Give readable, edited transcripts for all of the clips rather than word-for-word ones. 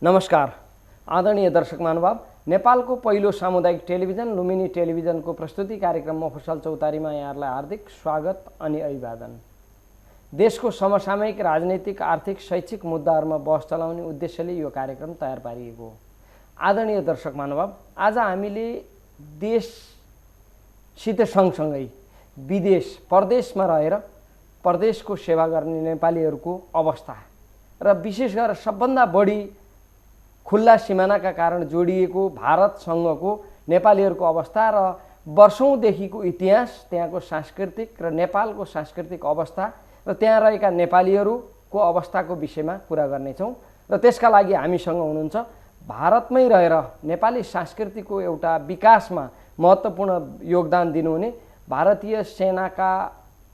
नमस्कार आदरणीय दर्शक महानुभाव, नेपालको पहिलो सामुदायिक टेलिभिजन लुम्बिनी टेलिभिजनको प्रस्तुति कार्यक्रम मफसल चौतारीमा यहाँहरूलाई हार्दिक स्वागत अनि अभिवादन। देशको समसामयिक राजनीतिक आर्थिक शैक्षिक मुद्दाहरूमा बहस चलाउने उद्देश्यले यो कार्यक्रम तयार पारिएको हो। आदरणीय दर्शक महानुभाव, आज हामीले देशसित सँगसँगै विदेश परदेशमा रहेर परदेशको सेवा गर्ने नेपालीहरूको अवस्था र विशेष गरेर सबभन्दा बढी खुल्ला सिमानाका कारण जोडिएको भारतसँगको नेपालीहरूको अवस्था र वर्षौंदेखिको इतिहास, त्यहाँको सांस्कृतिक र नेपालको सांस्कृतिक अवस्था र त्यहाँ रहेका नेपालीहरूको अवस्थाको विषयमा कुरा गर्नेछौँ। र त्यसका लागि हामीसँग हुनुहुन्छ भारतमै रहेर नेपाली संस्कृतिको एउटा विकासमा महत्त्वपूर्ण योगदान दिनुहुने भारतीय सेनाका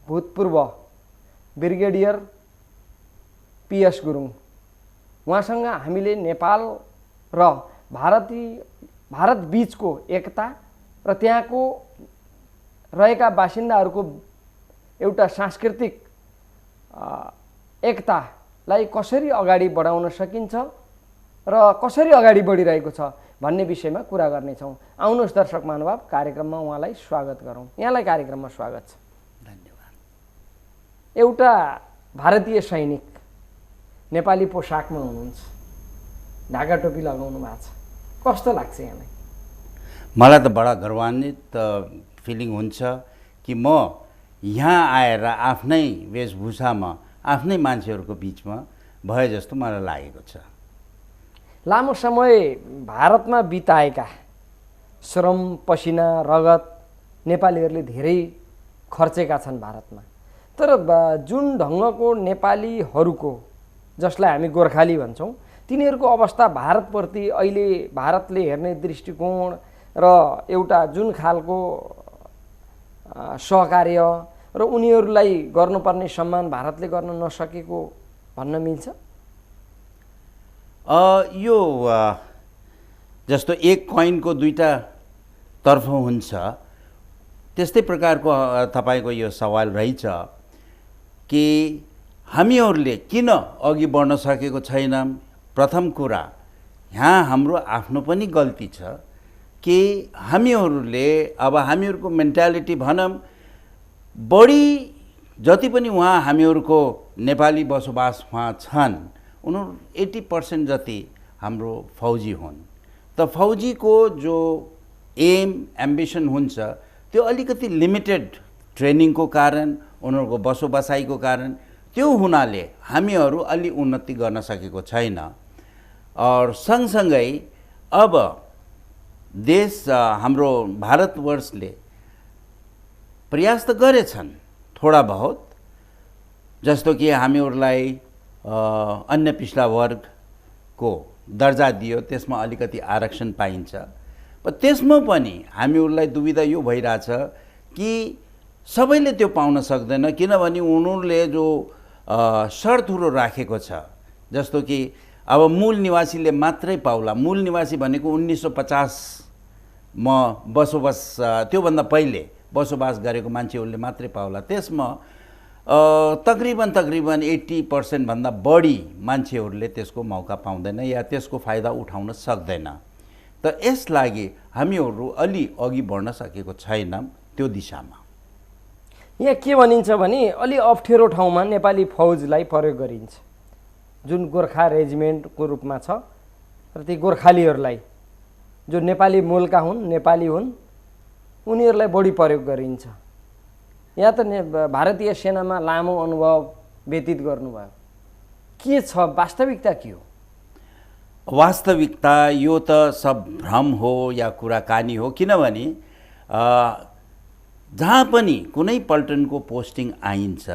भूतपूर्व ब्रिगेडियर पीएस गुरुङ। उहाँसँग हामीले नेपाल र भारत बीचको एकता र त्यहाँको रहेका बासिन्दाहरूको एउटा सांस्कृतिक एकतालाई कसरी अगाडि बढाउन सकिन्छ र कसरी अगाडि बढिरहेको छ भन्ने विषयमा कुरा गर्नेछौँ। आउनुहोस् दर्शक महानुभाव, कार्यक्रममा उहाँलाई स्वागत गरौँ। यहाँलाई कार्यक्रममा स्वागत छ। धन्यवाद। एउटा भारतीय सैनिक नेपाली पोसाकमा हुनुहुन्छ, ढाका टोपी लगाउनु भएको छ, कस्तो लाग्छ यहाँलाई? मलाई त बडा गर्वान्वित फिलिङ हुन्छ कि म यहाँ आएर आफ्नै वेशभूषामा आफ्नै मान्छेहरूको बिचमा भए जस्तो मलाई लागेको छ। लामो समय भारतमा बिताएका श्रम, पसिना, रगत नेपालीहरूले धेरै खर्चेका छन् भारतमा। तर जुन ढङ्गको नेपालीहरूको, जसलाई हामी गोर्खाली भन्छौँ, तिनीहरूको अवस्था भारतप्रति अहिले भारतले हेर्ने दृष्टिकोण र एउटा जुन खालको सहकार्य र उनीहरूलाई गर्नुपर्ने सम्मान भारतले गर्न नसकेको भन्न मिल्छ। यो जस्तो एक कोइनको दुईटा तर्फ हुन्छ, त्यस्तै प्रकारको तपाईको यो सवाल रहेछ कि हामीहरूले किन अघि बढ्न सकेको छैनौँ। प्रथम कुरा, यहाँ हाम्रो आफ्नो पनि गल्ती छ कि हामीहरूले अब हामीहरूको मेन्टालिटी भनौँ बढी जति पनि उहाँ हामीहरूको नेपाली बसोबास उहाँ छन्, उनीहरू 80% जति हाम्रो फौजी हुन्। त फौजीको जो एम एम्बिसन हुन्छ त्यो अलिकति लिमिटेड ट्रेनिङको कारण, उनीहरूको बसोबसाइको कारण, त्यो हुनाले हामीहरू अलि उन्नति गर्न सकेको छैन। और सँगसँगै अब देश हाम्रो भारतवर्षले प्रयास त गरेछन् थोडा बहुत, जस्तो कि हामीहरूलाई अन्य पिछडा वर्गको दर्जा दियो, त्यसमा अलिकति आरक्षण पाइन्छ। त्यसमा पनि हामीहरूलाई दुविधा यो भइरहेछ कि सबैले त्यो पाउन सक्दैन, किनभने उनीहरूले जो शर्तहरू राखेको छ, जस्तो कि अब मूल निवासीले मात्रै पाउला। मूल निवासी भनेको 1950 मा बसोबास, त्योभन्दा पहिले बसोबास गरेको मान्छेहरूले मात्रै पाउला। त्यसमा तकरिबन 80% भन्दा बढी मान्छेहरूले त्यसको मौका पाउँदैन या त्यसको फाइदा उठाउन सक्दैन। त यसलागि हामीहरू अलि अघि बढ्न सकेको छैनौँ त्यो दिशामा। यहाँ के भनिन्छ भने अलि अप्ठ्यारो ठाउँमा नेपाली फौजलाई प्रयोग गरिन्छ, जुन गोर्खा रेजिमेन्टको रूपमा छ, र ती गोर्खालीहरूलाई जो नेपाली मूलका हुन्, नेपाली हुन्, उनीहरूलाई बढी प्रयोग गरिन्छ। यहाँ त भारतीय सेनामा लामो अनुभव व्यतीत गर्नुभयो, के छ वास्तविकता? के हो वास्तविकता? यो त सब भ्रम हो या कुराकानी हो, किनभने जहाँ पनि कुनै पल्टनको पोस्टिङ आइन्छ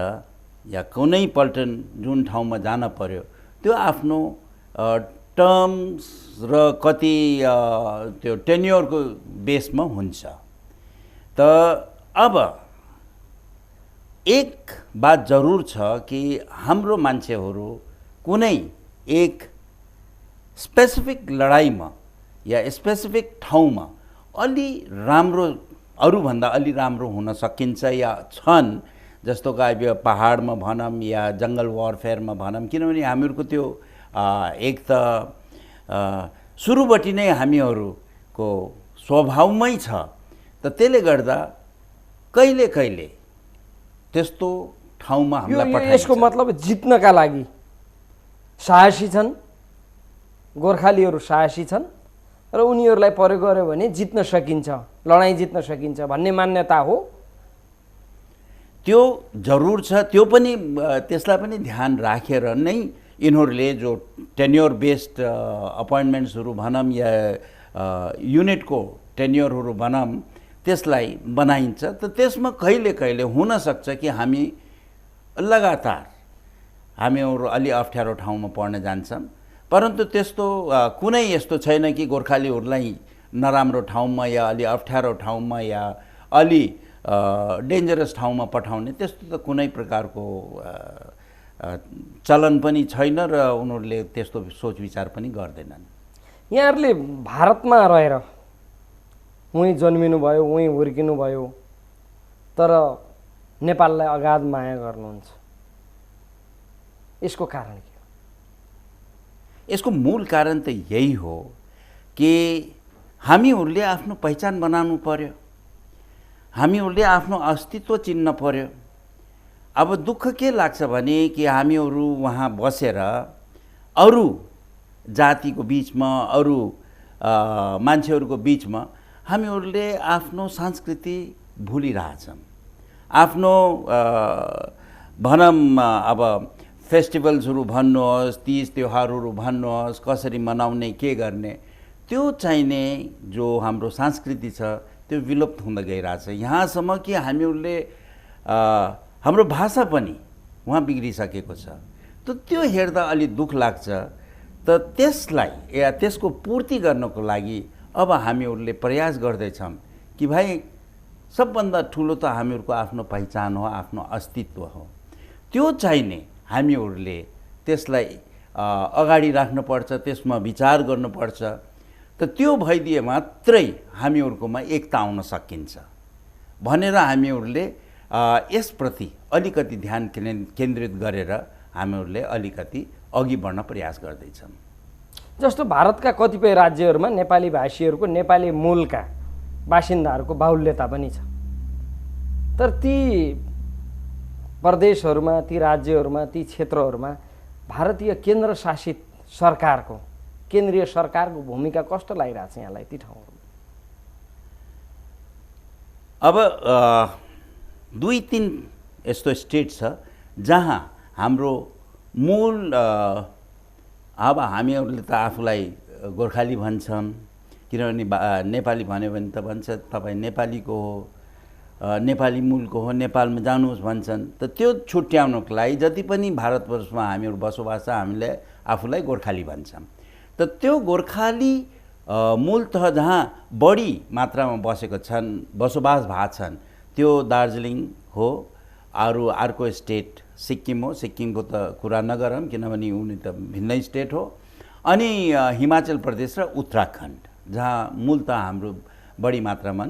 या कुनै पल्टन जुन ठाउँमा जान पर्यो, त्यो आफ्नो टर्म्स र कति त्यो टेन्योरको बेसमा हुन्छ। त अब एक बात जरुर छ कि हाम्रो मान्छेहरू कुनै एक स्पेसिफिक लडाइँमा या स्पेसिफिक ठाउँमा अलि राम्रो, अरूभन्दा अलि राम्रो हुन सकिन्छ या छन्। जस्तो कि पहाडमा भनौँ या जङ्गल वारफेयरमा भनौँ, किनभने हामीहरूको त्यो एक त सुरुबटी नै हामीहरूको स्वभावमै छ। त त्यसले गर्दा कहिले कहिले त्यस्तो ठाउँमा हामीलाई पठाइन्छ। यसको मतलब जित्नका लागि साहसी छन्, गोर्खालीहरू साहसी छन् र उनीहरूलाई प्रयोग गर्यो भने जित्न सकिन्छ, लडाइँ जित्न सकिन्छ भन्ने मान्यता हो। त्यो जरुर छ, त्यो पनि त्यसलाई पनि ध्यान राखेर नै यिनीहरूले जो टेन्योर बेस्ड अपोइन्टमेन्ट्सहरू भनौँ या युनिटको टेन्योरहरू भनौँ त्यसलाई बनाइन्छ। त त्यसमा कहिले कहिले हुनसक्छ कि हामी लगातार हामीहरू अलि अप्ठ्यारो ठाउँमा पर्न जान्छौँ, परन्तु त्यस्तो कुनै यस्तो छैन कि गोर्खालीहरूलाई नराम्रो ठाउँमा या अलि अप्ठ्यारो ठाउँमा या अलि डेन्जरस ठाउँमा पठाउने त्यस्तो त कुनै प्रकारको चलन पनि छैन र उनीहरूले त्यस्तो सोच विचार पनि गर्दैनन्। यहाँहरूले भारतमा रहेर उहीँ जन्मिनु भयो, उहीँ हुर्किनु भयो, तर नेपाललाई अगाध माया गर्नुहुन्छ, यसको कारण के हो? यसको मूल कारण त यही हो कि हामीहरूले आफ्नो पहिचान बनाउनु पर्यो, हामीहरूले आफ्नो अस्तित्व चिन्न पर्यो। अब दुःख के लाग्छ भने कि हामीहरू वहाँ बसेर अरू जातिको बिचमा, अरू मान्छेहरूको बिचमा हामीहरूले आफ्नो संस्कृति भुलिरहेछौँ। आफ्नो भनौँ अब फेस्टिभल्सहरू भन्नुहोस्, तीज त्योहारहरू भन्नुहोस्, कसरी मनाउने के गर्ने, त्यो चाहिने जो हाम्रो संस्कृति छ त्यो विलुप्त हुँदै गइरहेछ। यहाँसम्म कि हामीहरूले हाम्रो भाषा पनि वहाँ बिग्रिसकेको छ। त त्यो हेर्दा अलि दुःख लाग्छ। त त्यसलाई या त्यसको पूर्ति गर्नको लागि अब हामीहरूले प्रयास गर्दैछौँ कि भाइ सबभन्दा ठुलो त हामीहरूको आफ्नो पहिचान हो, आफ्नो अस्तित्व हो। त्यो चाहिने हामीहरूले त्यसलाई अगाडि राख्नुपर्छ, त्यसमा विचार गर्नुपर्छ। त त्यो भइदिए मात्रै हामीहरूकोमा एकता आउन सकिन्छ भनेर हामीहरूले यसप्रति अलिकति ध्यान केन्द्रित गरेर हामीहरूले अलिकति अघि बढ्न प्रयास गर्दैछौँ। जस्तो भारतका कतिपय राज्यहरूमा नेपाली भाषीहरूको, नेपाली मूलका बासिन्दाहरूको बाहुल्यता पनि छ, तर ती प्रदेशहरूमा, ती राज्यहरूमा, ती क्षेत्रहरूमा भारतीय केन्द्र शासित सरकारको, केन्द्रीय सरकारको भूमिका कस्तो लागिरहेको छ यहाँलाई ती ठाउँहरूमा? अब 2-3 यस्तो स्टेट छ जहाँ हाम्रो मूल अब हामीहरूले त आफूलाई गोर्खाली भन्छौँ, किनभने नेपाली भन्यो भने त भन्छ तपाईँ नेपालीको हो, नेपाली मूलको हो, नेपालमा जानुहोस् भन्छन्। त त्यो छुट्याउनको लागि जति पनि भारतवर्षमा हामीहरू बसोबास छ हामीले आफूलाई गोर्खाली भन्छौँ। त त्यो गोर्खाली मूलतः जहाँ बढी मात्रामा बसेको छन्, बसोबास भएको छन्, त्यो दार्जिलिङ हो। अर्को स्टेट सिक्किम हो। सिक्किमको त कुरा नगरौँ किनभने उनी त भिन्नै स्टेट हो। अनि हिमाचल प्रदेश र उत्तराखण्ड जहाँ मूलतः हाम्रो बढी मात्रामा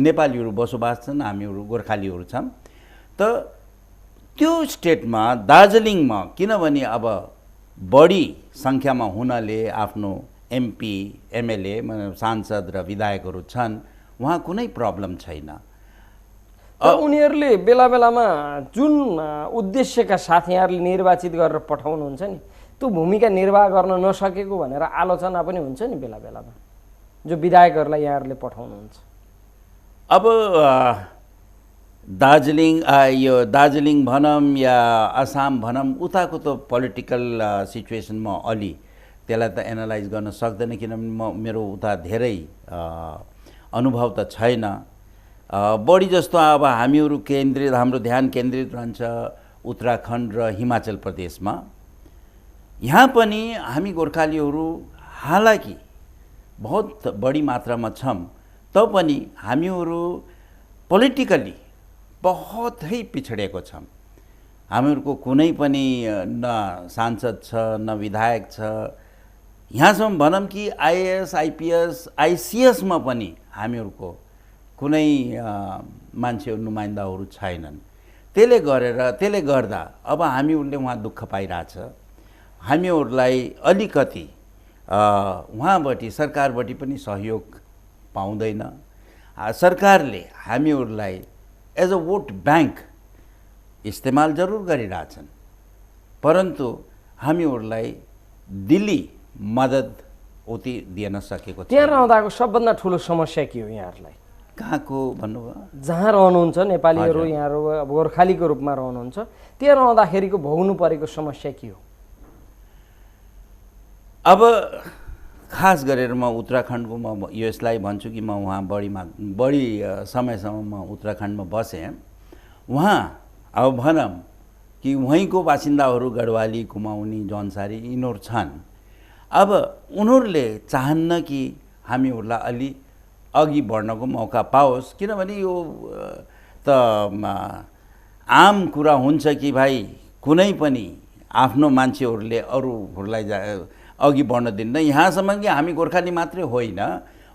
नेपालीहरू बसोबास छन्, हामीहरू गोर्खालीहरू छौँ। त त्यो स्टेटमा दार्जिलिङमा किनभने अब बढी सङ्ख्यामा हुनाले आफ्नो एमपी, एमएलए, सांसद र विधायकहरू छन्, वहाँ कुनै प्रब्लम छैन। उनीहरूले बेला बेलामा जुन उद्देश्यका साथ यहाँहरूले निर्वाचित गरेर पठाउनुहुन्छ नि, त्यो भूमिका निर्वाह गर्न नसकेको भनेर आलोचना पनि हुन्छ नि बेला बेलामा, जो विधायकहरूलाई यहाँहरूले पठाउनुहुन्छ। अब दार्जिलिङ भनौँ या आसाम भनौँ, उताको त पोलिटिकल सिचुएसनमा अलि त्यसलाई त एनालाइज गर्न सक्दैन किनभने मेरो उता धेरै अनुभव त छैन। बढी जस्तो अब हाम्रो ध्यान केन्द्रित रहन्छ उत्तराखण्ड र हिमाचल प्रदेशमा। यहाँ पनि हामी गोर्खालीहरू हालाकि बहुत बढी मात्रामा छौँ, तपनि हामीहरू पोलिटिकली बहुतै पिछडेको छौँ। हामीहरूको कुनै पनि न सांसद छ, न विधायक छ। यहाँसम्म भनौँ कि आइएएस, आइपिएस, आइसिएसमा पनि हामीहरूको कुनै मान्छेहरू, नुमाइन्दाहरू छैनन्। त्यसले गर्दा अब हामीहरूले उहाँ दुःख पाइरहेछ। हामीहरूलाई अलिकति उहाँबाट सरकारबाट पनि सहयोग पाउँदैन। सरकारले हामीहरूलाई एज अ भोट ब्याङ्क इस्तेमाल जरुर गरिरहेछन्, परन्तु हामीहरूलाई दिल्ली मद्दत उति दिन सकेको छैन। त्यहाँ रहँदाको सबभन्दा ठुलो समस्या के हो यहाँहरूलाई? कहाँको भन्नुभयो? जहाँ रहनुहुन्छ नेपालीहरू, यहाँहरू अब गोर्खालीको रूपमा रहनुहुन्छ, त्यहाँ रहँदाखेरिको भोग्नु परेको समस्या के हो? अब खास गरेर म उत्तराखण्डको म यसलाई भन्छु कि म वहाँ बढी समयसम्म म उत्तराखण्डमा बसेँ। वहाँ अब भनौँ कि वहीँको बासिन्दाहरू गढवाली, कुमाउनी, जौनसारी यिनीहरू छन्। अब उनीहरूले चाहन्न कि हामीहरूलाई अलि अघि बढ्नको मौका पाओस्, किनभने यो त आम कुरा हुन्छ कि भाइ कुनै पनि आफ्नो मान्छेहरूले अरूहरूलाई अघि बढ्न दिन्न। यहाँसम्म कि हामी गोर्खाली मात्रै होइन,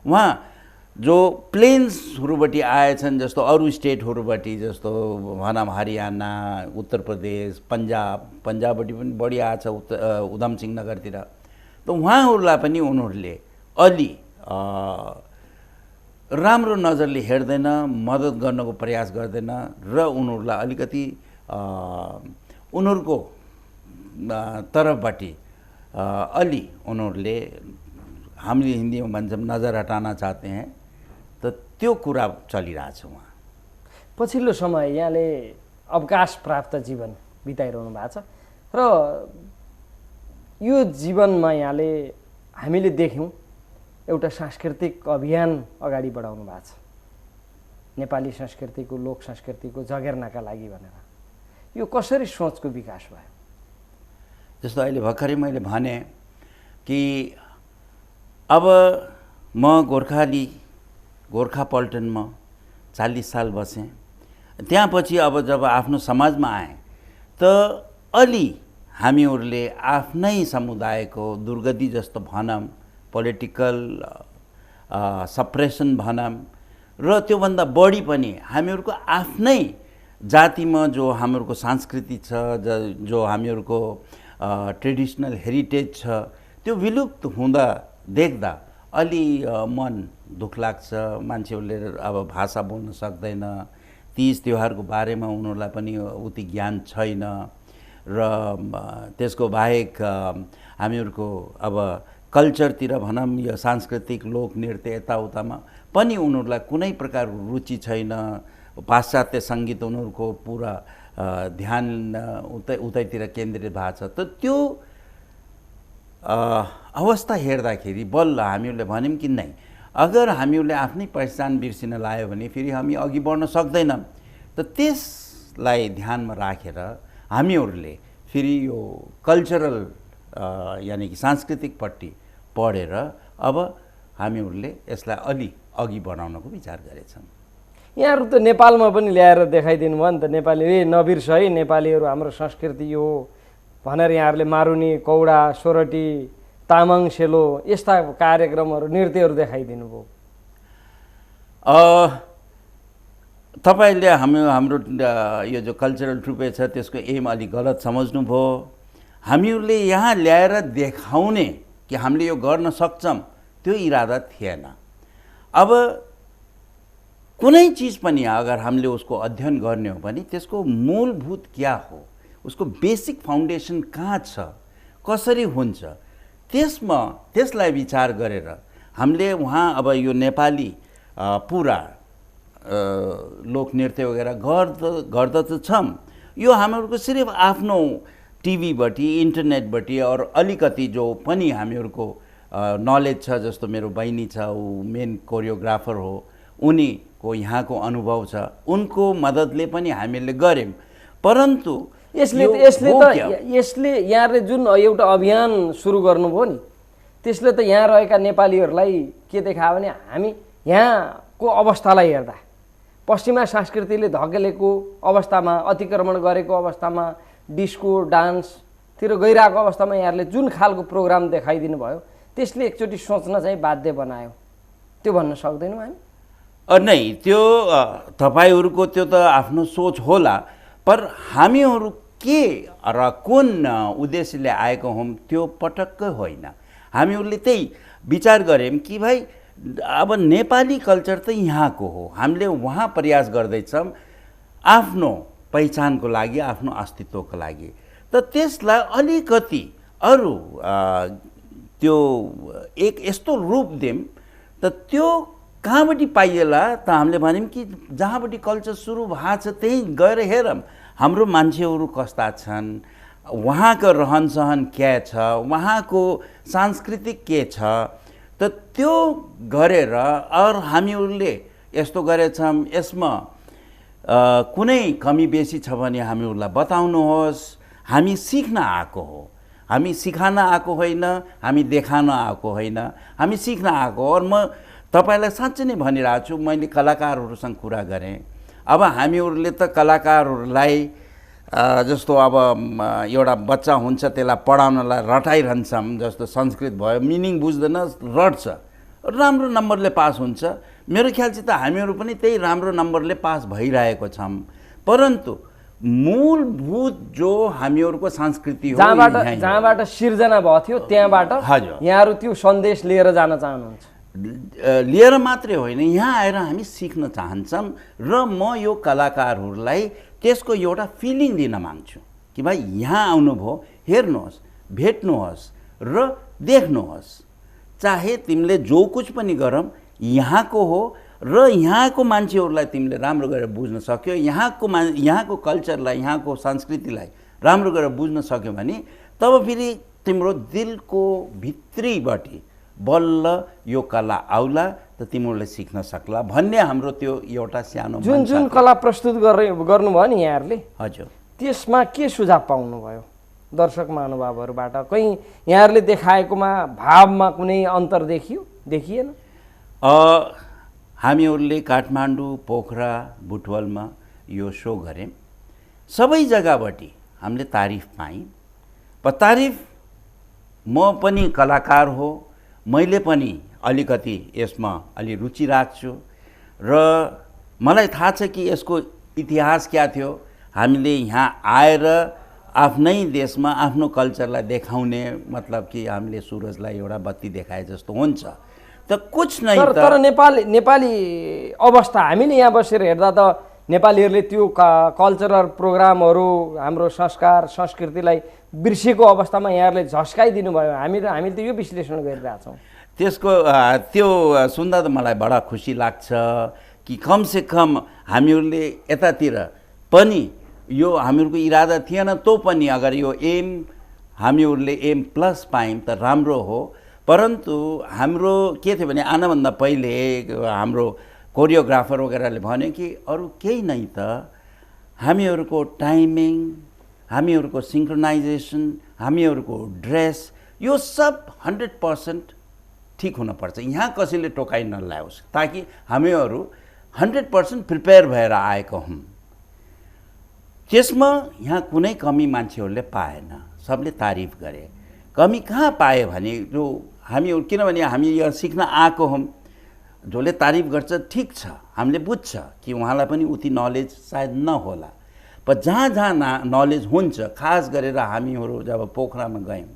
वहाँ जो प्लेन्सहरूबाट आएछन्, जस्तो अरू स्टेटहरूबाट, जस्तो भनौँ हरियाणा, उत्तर प्रदेश, पन्जाबबाट पनि बढी आएछ उधमसिंह नगरतिर। त उहाँहरूलाई पनि उनीहरूले अलि राम्रो नजरले हेर्दैन, मद्दत गर्नको प्रयास गर्दैन र उनीहरूलाई अलिकति उनीहरूको तर्फबाट अलि उनीहरूले, हामीले हिन्दीमा भन्छौँ नजर हटाना चाहते हैं, त त्यो कुरा चलिरहेछ उहाँ। पछिल्लो समय यहाँले अवकाश प्राप्त जीवन बिताइरहनु भएको छ र यो जीवनमा यहाँले हामीले देख्यौँ एउटा सांस्कृतिक अभियान अगाडि बढाउनु भएको छ, नेपाली संस्कृतिको, लोक संस्कृतिको जगेर्नाका लागि भनेर। यो कसरी सोचको विकास भयो? जस्तो अहिले भर्खरै मैले भने कि अब म गोर्खा पल्टनमा 40 साल बसेँ। त्यहाँपछि अब जब आफ्नो समाजमा आएँ त अलि हामीहरूले आफ्नै समुदायको दुर्गति जस्तो भनौँ, पोलिटिकल सप्रेसन भनौँ, र त्योभन्दा बढी पनि हामीहरूको आफ्नै जातिमा जो हामीहरूको संस्कृति छ, जो हामीहरूको ट्रेडिसनल हेरिटेज छ, त्यो विलुप्त हुँदा देख्दा अलि मन दुःख लाग्छ। मान्छेहरूले अब भाषा बोल्न सक्दैन, तीज तिहारको बारेमा उनीहरूलाई पनि उति ज्ञान छैन, र त्यसको बाहेक हामीहरूको अब कल्चरतिर भनौँ, यो सांस्कृतिक लोक नृत्य यताउतामा पनि उनीहरूलाई कुनै प्रकारको रुचि छैन। पाश्चात्य सङ्गीत उनीहरूको पुरा ध्यान उतैतिर केन्द्रित भएको छ। त त्यो अवस्था हेर्दाखेरि बल्ल हामीहरूले भन्यौँ कि नै, अगर हामीहरूले आफ्नै पहिचान बिर्सिन लायो भने फेरि हामी अघि बढ्न सक्दैनौँ। त त्यसलाई ध्यानमा राखेर हामीहरूले फेरि यो कल्चरल यानि कि सांस्कृतिकपट्टि पढेर अब हामीहरूले यसलाई अलि अघि बढाउनको विचार गरेछौँ। यहाँहरू त नेपालमा पनि ल्याएर देखाइदिनु भयो नि त, नेपाली नबिर्स है, नेपालीहरू हाम्रो संस्कृति हो भनेर यहाँहरूले मारुनी, कौडा, सोरठी, तामाङ सेलो यस्ता कार्यक्रमहरू, नृत्यहरू देखाइदिनु भयो। तपाईँले हाम्रो यो जो कल्चरल ट्रुपे छ त्यसको एम अलि गलत सम्झ्नुभयो। हामीहरूले यहाँ ल्याएर देखाउने कि हामीले यो गर्न सक्छौँ, त्यो इरादा थिएन। अब कुनै चिज पनि अगर हामीले उसको अध्ययन गर्ने हो भने त्यसको मूलभूत क्या हो, उसको बेसिक फाउन्डेसन कहाँ छ, कसरी हुन्छ, त्यसलाई विचार गरेर हामीले वहाँ अब यो नेपाली पुरा लोकनृत्य वगैरह गर्दा त छौँ। यो हामीहरूको सिर्फ आफ्नो टिभीबाट, इन्टरनेटबाट और अलिकति जो पनि हामीहरूको नलेज छ, जस्तो मेरो बहिनी छ, ऊ मेन कोरियोग्राफर हो, उनीको यहाँको अनुभव छ, उनको मद्दतले पनि हामीले गऱ्यौँ। परन्तु यसले यहाँले जुन एउटा अभियान सुरु गर्नुभयो नि, त्यसले त यहाँ रहेका नेपालीहरूलाई के देखायो भने हामी यहाँको अवस्थालाई हेर्दा पश्चिमा संस्कृतिले धकेलेको अवस्थामा, अतिक्रमण गरेको अवस्थामा, डिस्को डान्सतिर गइरहेको अवस्थामा यहाँहरूले जुन खालको प्रोग्राम देखाइदिनु भयो, त्यसले एकचोटि सोच्न चाहिँ बाध्य बनायो। त्यो भन्न सक्दैनौँ हामी? नै, त्यो तपाईँहरूको त्यो त आफ्नो सोच होला, पर हामीहरू के र कुन उद्देश्यले आएको हौँ त्यो पटक्कै होइन। हामीहरूले त्यही विचार गऱ्यौँ कि भाइ अब नेपाली कल्चर त यहाँको हो, हामीले वहाँ प्रयास गर्दैछौँ आफ्नो पहिचानको लागि, आफ्नो अस्तित्वको लागि। त त्यसलाई अलिकति अरू त्यो एक यस्तो रूप दियौँ त त्यो कहाँबाट पाइएला त हामीले भन्यौँ कि जहाँबाट कल्चर सुरु भएको छ त्यहीँ गएर हेरौँ हाम्रो मान्छेहरू कस्ता छन्, वहाँको रहनसहन के छ, वहाँको सांस्कृतिक के छ। त त्यो गरेर और हामीहरूले यस्तो गरेछौँ, यसमा कुनै कमी बेसी छ भने हामीहरूलाई बताउनुहोस्। हामी सिक्न आएको हो, हामी सिकाउन आएको होइन, हामी देखाउन आएको होइन, हामी सिक्न आएको हो। और म तपाईँलाई साँच्चै नै भनिरहेको छु, मैले कलाकारहरूसँग कुरा गरेँ। अब हामीहरूले त कलाकारहरूलाई जस्तो अब एउटा बच्चा हुन्छ त्यसलाई पढाउनलाई रटाइरहन्छौँ, जस्तो संस्कृत भयो मिनिङ बुझ्दैन रट्छ, राम्रो नम्बरले पास हुन्छ। मेरो ख्याल चाहिँ त हामीहरू पनि त्यही राम्रो नम्बरले पास भइरहेको छौँ। परन्तु मूलभूत जो हामीहरूको संस्कृति हो, जहाँबाट सिर्जना भएको थियो त्यहाँबाट यहाँहरू त्यो सन्देश लिएर जान चाहनुहुन्छ? लिएर मात्रै होइन, यहाँ आएर हामी सिक्न चाहन्छौँ। र म यो कलाकारहरूलाई त्यसको एउटा फिलिङ दिन माग्छु कि भाइ यहाँ आउनुभयो, हेर्नुहोस्, भेट्नुहोस् र देख्नुहोस्। चाहे तिमीले जो कुछ पनि गरौँ यहाँको हो र यहाँको मान्छेहरूलाई तिमीले राम्रो गरेर बुझ्न सक्यो, यहाँको कल्चरलाई, यहाँको संस्कृतिलाई राम्रो गरेर बुझ्न सक्यो भने तब फेरि तिम्रो दिलको भित्रीबाट बल्ल यो कला आउला त तिमीहरूले सिक्न सक्ला भन्ने हाम्रो त्यो एउटा सानो जुन कला प्रस्तुत गर्नुभयो नि यहाँहरूले, हजुर, त्यसमा के सुझाव पाउनुभयो दर्शक महानुभावहरूबाट? कहीँ यहाँहरूले देखाएकोमा भावमा कुनै अन्तर देखिएन? हामीहरूले काठमाडौँ, पोखरा, बुटवलमा यो सो गऱ्यौँ। सबै जग्गाबाट हामीले तारिफ पायौँ। तारिफ, म पनि कलाकार हो, मैले पनि अलिकति यसमा अलि रुचि राख्छु र मलाई थाहा छ कि यसको इतिहास क्या थियो। हामीले यहाँ आएर आफ्नै देशमा आफ्नो कल्चरलाई देखाउने, मतलब कि हामीले सुरजलाई एउटा बत्ती देखाए जस्तो हुन्छ। त कुछ नै तर नेपाली अवस्था हामीले यहाँ बसेर हेर्दा त नेपालीहरूले त्यो कल्चरल प्रोग्रामहरू, हाम्रो संस्कार संस्कृतिलाई बिर्सेको अवस्थामा यहाँहरूले झस्काइदिनु भयो। हामीले त यो विश्लेषण गरिरहेछौँ। त्यसको त्यो सुन्दा त मलाई बडा खुसी लाग्छ कि कमसे कम हामीहरूले यतातिर पनि यो हामीहरूको इरादा थिएन तो पनि अगर यो एम हामीहरूले एम प्लस पायौँ त राम्रो हो। परन्तु हाम्रो के थियो भने आउनुभन्दा पहिले हाम्रो कोरियोग्राफर वगैरहले भन्यो कि अरू केही नै त हामीहरूको टाइमिङ, हामीहरूको सिङ्क्रोनाइजेसन, हामीहरूको ड्रेस, यो सब 100% ठिक हुनुपर्छ। यहाँ कसैले टोकाइ नल्याओस् ताकि हामीहरू 100% प्रिपेयर भएर आएको हौँ। त्यसमा यहाँ कुनै कमी मान्छेहरूले पाएन, सबले तारिफ गरे। कमी कहाँ पाए भने जो हामीहरू, किनभने हामी यहाँ सिक्न आएको हौँ, जसले तारिफ गर्छ ठिक छ, हामीले बुझ्छ कि उहाँलाई पनि उति नलेज सायद नहोला। पर जहाँ जहाँ नलेज हुन्छ, खास गरेर हामीहरू जब पोखरामा गयौँ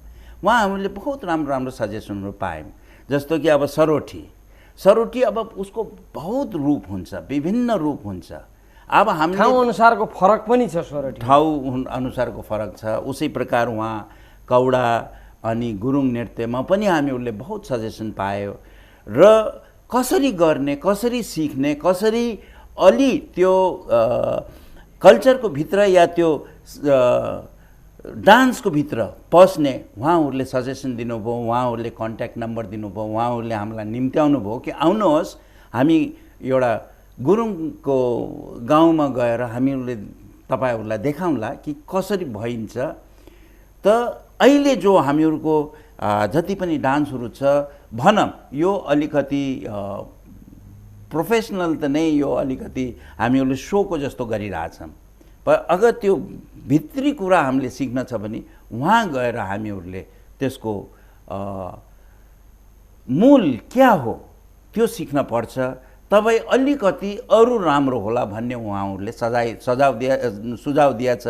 वहाँ हामीले बहुत राम्रो राम्रो सजेसनहरू पायौँ। जस्तो कि अब सरोटी अब उसको बहुत रूप हुन्छ, विभिन्न रूप हुन्छ। अब हामीले ठाउँ अनुसारको फरक पनि छ, सरोटी ठाउँ अनुसारको फरक छ। उसी प्रकार वहाँ कौडा अनि गुरुङ नृत्यमा पनि हामीहरूले बहुत सजेसन पायो र कसरी गर्ने, कसरी सिक्ने, कसरी अलि त्यो कल्चरको भित्र या त्यो डान्सको भित्र पस्ने उहाँहरूले सजेसन दिनुभयो, उहाँहरूले कन्ट्याक्ट नम्बर दिनुभयो, उहाँहरूले हामीलाई निम्त्याउनु भयो कि आउनुहोस् हामी एउटा गुरुङको गाउँमा गएर हामीहरूले तपाईँहरूलाई देखाउँला कि कसरी भइन्छ। त अहिले जो हामीहरूको जति पनि डान्सहरू छ भनौँ यो अलिकति प्रोफेसनल त नै, यो अलिकति हामीहरूले सोको जस्तो गरिरहेछौँ। पर अगर त्यो भित्री कुरा हामीले सिक्न छ भने वहाँ गएर हामीहरूले त्यसको मूल क्या हो त्यो सिक्न पर्छ। तबै अलिकति अरू राम्रो होला भन्ने उहाँहरूले सुझाव दिएछ।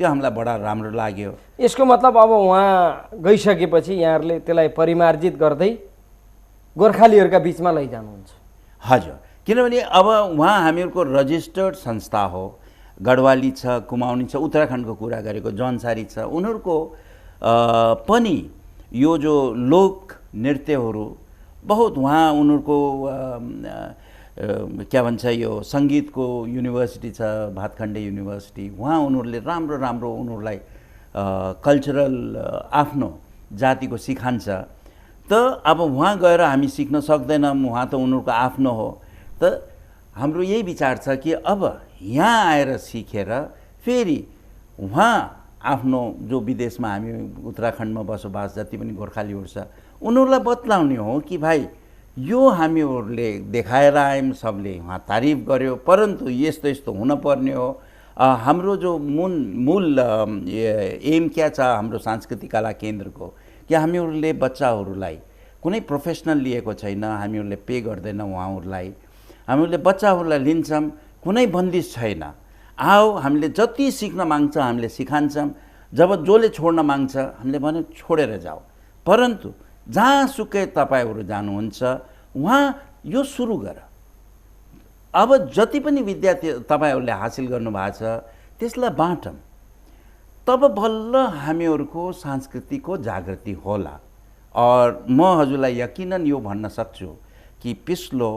त्यो हामीलाई बडा राम्रो लाग्यो। यसको मतलब अब उहाँ गइसकेपछि यहाँहरूले त्यसलाई परिमार्जित गर्दै गोर्खालीहरूका बिचमा लैजानुहुन्छ। हजुर, किनभने अब उहाँ हामीहरूको रजिस्टर्ड संस्था हो। गढवाली छ, कुमाउनी छ, उत्तराखण्डको कुरा गरेको जन्सारी छ, उनीहरूको पनि यो जो लोक नृत्यहरू बहुत उहाँ उनीहरूको क्या भन्छ यो सङ्गीतको युनिभर्सिटी छ, भातखण्डे युनिभर्सिटी, उहाँ उनीहरूले राम्रो राम्रो उनीहरूलाई कल्चरल आफ्नो जातिको सिकान्छ। त अब उहाँ गएर हामी सिक्न सक्दैनौँ, उहाँ त उनीहरूको आफ्नो हो। त हाम्रो यही विचार छ कि अब यहाँ आएर सिकेर फेरि उहाँ आफ्नो जो विदेशमा हामी उत्तराखण्डमा बसोबास जति पनि गोर्खालीहरू छ उनीहरूलाई बतलाउने हो कि भाइ यो हामीहरूले देखाएर आयौँ, सबले उहाँ तारिफ गर्यो, परन्तु यस्तो यस्तो हुनपर्ने हो। हाम्रो जो मूल एम क्या छ हाम्रो सांस्कृतिक कला केन्द्रको कि हामीहरूले बच्चाहरूलाई कुनै प्रोफेसनल लिएको छैन, हामीहरूले पे गर्दैन उहाँहरूलाई, हामीहरूले बच्चाहरूलाई लिन्छौँ, कुनै बन्दिस छैन। आओ हामीले जति सिक्न माग्छ हामीले सिकान्छौँ, जब जसले छोड्न माग्छ हामीले भन्यो छोडेर जाऊ, परन्तु जहाँसुकै तपाईँहरू जानुहुन्छ उहाँ यो सुरु गर। अब जति पनि विद्यार्थी तपाईँहरूले हासिल गर्नुभएको छ त्यसलाई बाँटौँ, तब बल्ल हामीहरूको संस्कृतिको जागृति होला। और म हजुरलाई यकिनन यो भन्न सक्छु कि पिछलो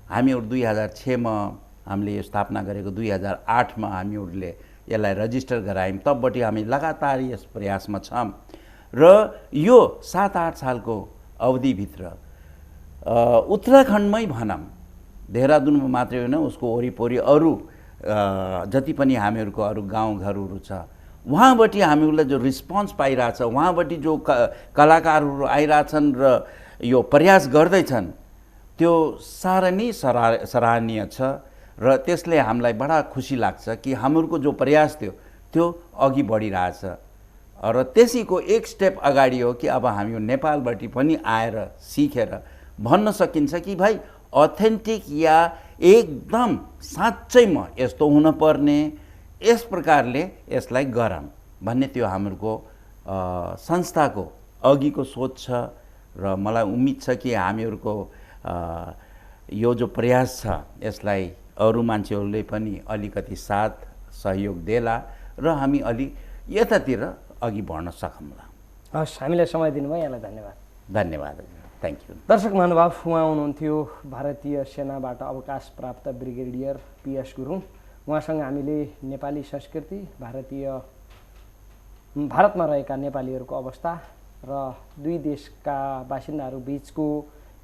हामीहरू 2006मा हामीले यो स्थापना गरेको, 2008मा हामीहरूले यसलाई रजिस्टर गरायौँ, तबबाट हामी लगातार यस प्रयासमा छौँ र यो 7-8 सालको अवधिभित्र उत्तराखण्डमै भनौँ, देहरादुनमा मात्रै होइन उसको वरिपरि अरू जति पनि हामीहरूको अरू गाउँघरहरू छ वहाँबाट हामीहरूलाई जो रिस्पोन्स पाइरहेछ, वहाँबाट जो कलाकारहरू आइरहेछन् र यो प्रयास गर्दैछन् त्यो साह्रै नै सराहनीय छ र त्यसले हामीलाई बडा खुसी लाग्छ कि हामीहरूको जो प्रयास थियो त्यो अघि बढिरहेछ। र त्यसैको एक स्टेप अगाडि हो कि अब हामी नेपालबाट पनि आएर सिकेर भन्न सकिन्छ कि भाइ अथेन्टिक या एकदम साँच्चैमा यस्तो हुनुपर्ने, यस प्रकारले यसलाई गरौँ भन्ने त्यो हाम्रो संस्थाको अघिको सोच छ। र मलाई उम्मिद छ कि हामीहरूको यो जो प्रयास छ यसलाई अरू मान्छेहरूले पनि अलिकति साथ सहयोग देला र हामी अलि यतातिर अघि बढ्न सकौँला। हस्, हामीलाई समय दिनुभयो, यहाँलाई धन्यवाद। धन्यवाद, थ्याङ्क यू। दर्शक महानुभाव, उहाँ हुनुहुन्थ्यो भारतीय सेनाबाट अवकाश प्राप्त ब्रिगेडियर PS गुरुङ। उहाँसँग हामीले नेपाली संस्कृति, भारतमा रहेका नेपालीहरूको अवस्था र दुई देशका बासिन्दाहरू बिचको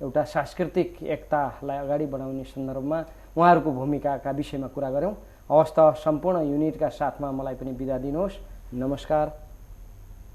एउटा सांस्कृतिक एकतालाई अगाडि बढाउने सन्दर्भमा उहाँहरूको भूमिकाका विषयमा कुरा गऱ्यौँ। हवस् त, सम्पूर्ण युनिटका साथमा मलाई पनि बिदा दिनुहोस्। नमस्कार।